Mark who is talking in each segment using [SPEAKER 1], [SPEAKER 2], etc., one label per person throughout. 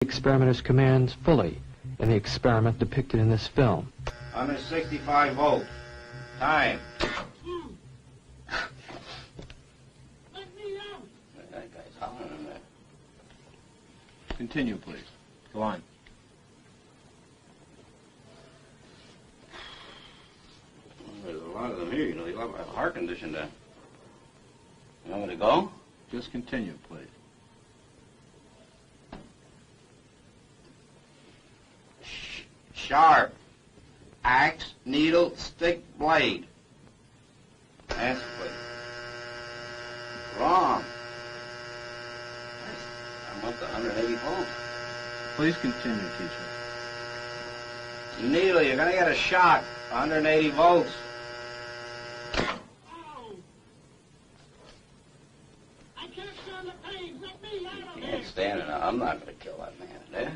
[SPEAKER 1] experimenter's commands fully in the experiment depicted in this film.
[SPEAKER 2] 165 volts. Time.
[SPEAKER 3] Let me out!
[SPEAKER 2] That guy's hollering in there.
[SPEAKER 4] Continue, please. Go on.
[SPEAKER 2] There's a lot of them here, you know. They have a heart condition there. You want me to go?
[SPEAKER 4] Just continue, please.
[SPEAKER 2] Sharp. Axe, needle, stick, blade. Answer, please. Wrong. I'm up to 180 volts.
[SPEAKER 4] Please continue, teacher.
[SPEAKER 2] Needle, you're going to get a shock. 180 volts.
[SPEAKER 3] Ow! I can't stand the pain. Let me out of
[SPEAKER 2] You
[SPEAKER 3] here!
[SPEAKER 2] can't stand it now. I'm not going to kill that man there.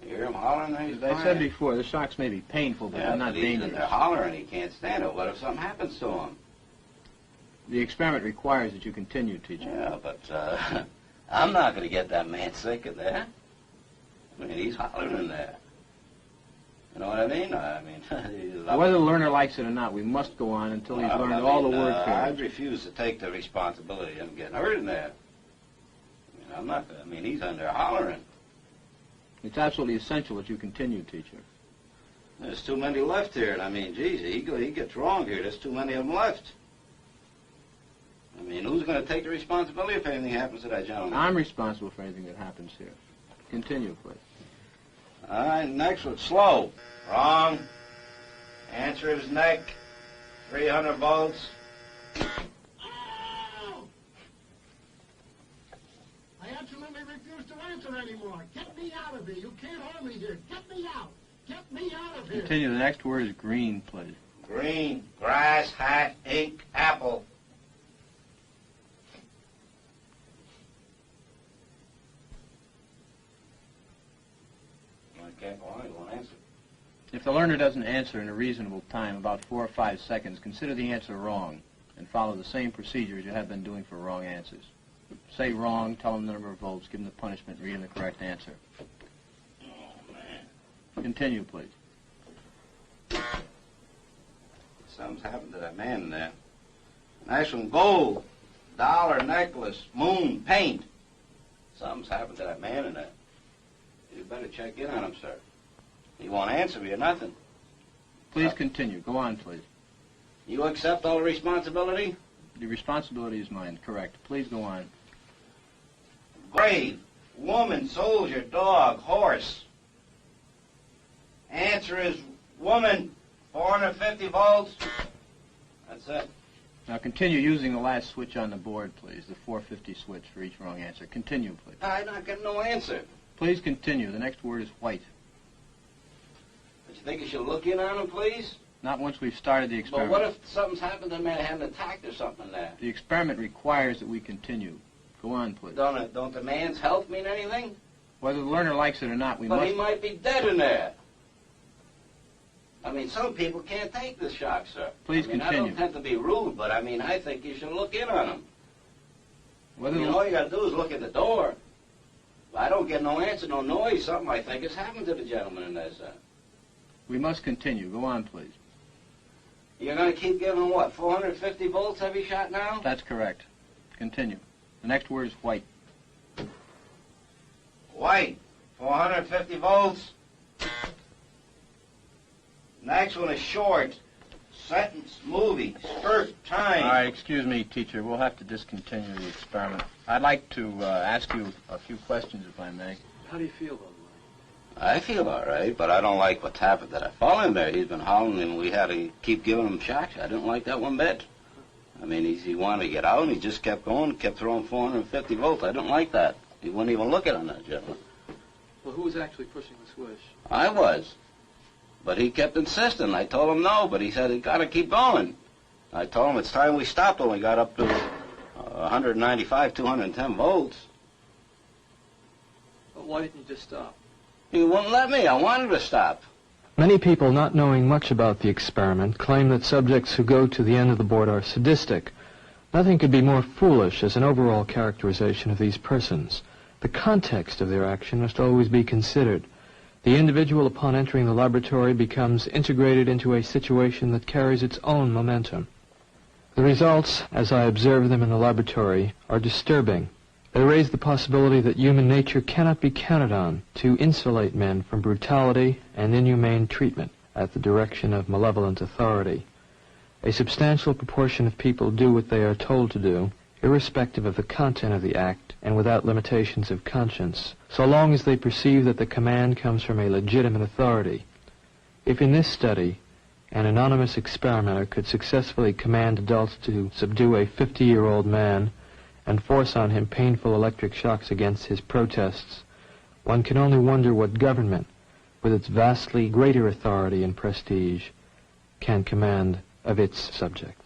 [SPEAKER 2] You hear him hollering there? He's
[SPEAKER 4] As I said
[SPEAKER 2] crying.
[SPEAKER 4] before, the shocks may be painful, but
[SPEAKER 2] Yeah,
[SPEAKER 4] they're not
[SPEAKER 2] but he's in
[SPEAKER 4] dangerous.
[SPEAKER 2] there hollering. He can't stand it. What if something happens to him?
[SPEAKER 4] The experiment requires that you continue, teacher.
[SPEAKER 2] Yeah, but I'm not going to get that man sick in there. I mean, he's hollering in there. You know what I mean?
[SPEAKER 4] Whether the learner likes it or not, we must go on until he's learned all the word
[SPEAKER 2] I'd
[SPEAKER 4] pairs.
[SPEAKER 2] refuse to take the responsibility of him getting hurt in there. He's in there hollering.
[SPEAKER 4] It's absolutely essential that you continue, teacher.
[SPEAKER 2] There's too many left here, and geez, he gets wrong here. There's too many of them left. Who's going to take the responsibility if anything happens to that gentleman?
[SPEAKER 4] I'm responsible for anything that happens here. Continue, please.
[SPEAKER 2] All right, next one, slow. Wrong. Answer is neck. 300 volts.
[SPEAKER 3] Ow! I absolutely refuse to answer anymore. Get me out of here. You can't hold me here. Get me out. Get me out of here.
[SPEAKER 4] Continue. The next word is green, please.
[SPEAKER 2] Green, grass, hat, ink, apple. I can't go on, he won't answer.
[SPEAKER 4] If the learner doesn't answer in a reasonable time, about 4 or 5 seconds, consider the answer wrong and follow the same procedure as you have been doing for wrong answers. Say wrong, tell them the number of volts, give them the punishment, read them the correct answer.
[SPEAKER 2] Oh, man.
[SPEAKER 4] Continue, please.
[SPEAKER 2] Something's happened to that man in there. Nice one, gold, dollar, necklace, moon, paint. Something's happened to that man in there. You better check in on him, sir. He won't answer me or nothing.
[SPEAKER 4] Please continue. Go on, please.
[SPEAKER 2] You accept all the responsibility?
[SPEAKER 4] The responsibility is mine. Correct. Please go on.
[SPEAKER 2] Grave, woman, soldier, dog, horse. Answer is woman, 450 volts. That's it.
[SPEAKER 4] Now continue using the last switch on the board, please. The 450 switch for each wrong answer. Continue, please.
[SPEAKER 2] I'm not getting no answer.
[SPEAKER 4] Please continue. The next word is white.
[SPEAKER 2] But you think you should look in on him, please?
[SPEAKER 4] Not once we've started the
[SPEAKER 2] But
[SPEAKER 4] experiment.
[SPEAKER 2] what if something's happened to the man, had an attack or something there?
[SPEAKER 4] The experiment requires that we continue. Go on, please.
[SPEAKER 2] Don't the man's health mean anything?
[SPEAKER 4] Whether the learner likes it or not, we
[SPEAKER 2] But
[SPEAKER 4] must...
[SPEAKER 2] he might be dead in there. Some people can't take this shock, sir.
[SPEAKER 4] Please
[SPEAKER 2] I
[SPEAKER 4] continue.
[SPEAKER 2] don't intend to be rude, but I think you should look in on him.
[SPEAKER 4] Whether
[SPEAKER 2] All you got to do is look at the door. If I don't get no answer, no noise, something I think has happened to the gentleman in there, sir.
[SPEAKER 4] We must continue. Go on, please.
[SPEAKER 2] You're going to keep giving him, what, 450 volts every shot now?
[SPEAKER 4] That's correct. Continue. The next word is white.
[SPEAKER 2] White, 450 volts. Next one is short. Sentence, movie, skirt, time.
[SPEAKER 4] All right, excuse me, teacher. We'll have to discontinue the experiment. I'd like to ask you a few questions, if I may.
[SPEAKER 1] How do you feel, by the way?
[SPEAKER 2] I feel all right, but I don't like what's happened to that fellow in there. He's been hollering, and we had to keep giving him shocks. I didn't like that one bit. He wanted to get out, and he just kept going, kept throwing 450 volts. I didn't like that. He wouldn't even look at on that gentleman.
[SPEAKER 1] Well, who was actually pushing the switch?
[SPEAKER 2] I was. But he kept insisting. I told him no, but he said he got to keep going. I told him it's time we stopped when we got up to 195, 210 volts.
[SPEAKER 1] Well, why didn't you just stop?
[SPEAKER 2] He wouldn't let me. I wanted to stop.
[SPEAKER 1] Many people, not knowing much about the experiment, claim that subjects who go to the end of the board are sadistic. Nothing could be more foolish as an overall characterization of these persons. The context of their action must always be considered. The individual, upon entering the laboratory, becomes integrated into a situation that carries its own momentum. The results, as I observe them in the laboratory, are disturbing. They raise the possibility that human nature cannot be counted on to insulate men from brutality and inhumane treatment at the direction of malevolent authority. A substantial proportion of people do what they are told to do, irrespective of the content of the act and without limitations of conscience, so long as they perceive that the command comes from a legitimate authority. If in this study an anonymous experimenter could successfully command adults to subdue a 50-year-old man and force on him painful electric shocks against his protests, one can only wonder what government, with its vastly greater authority and prestige, can command of its subjects.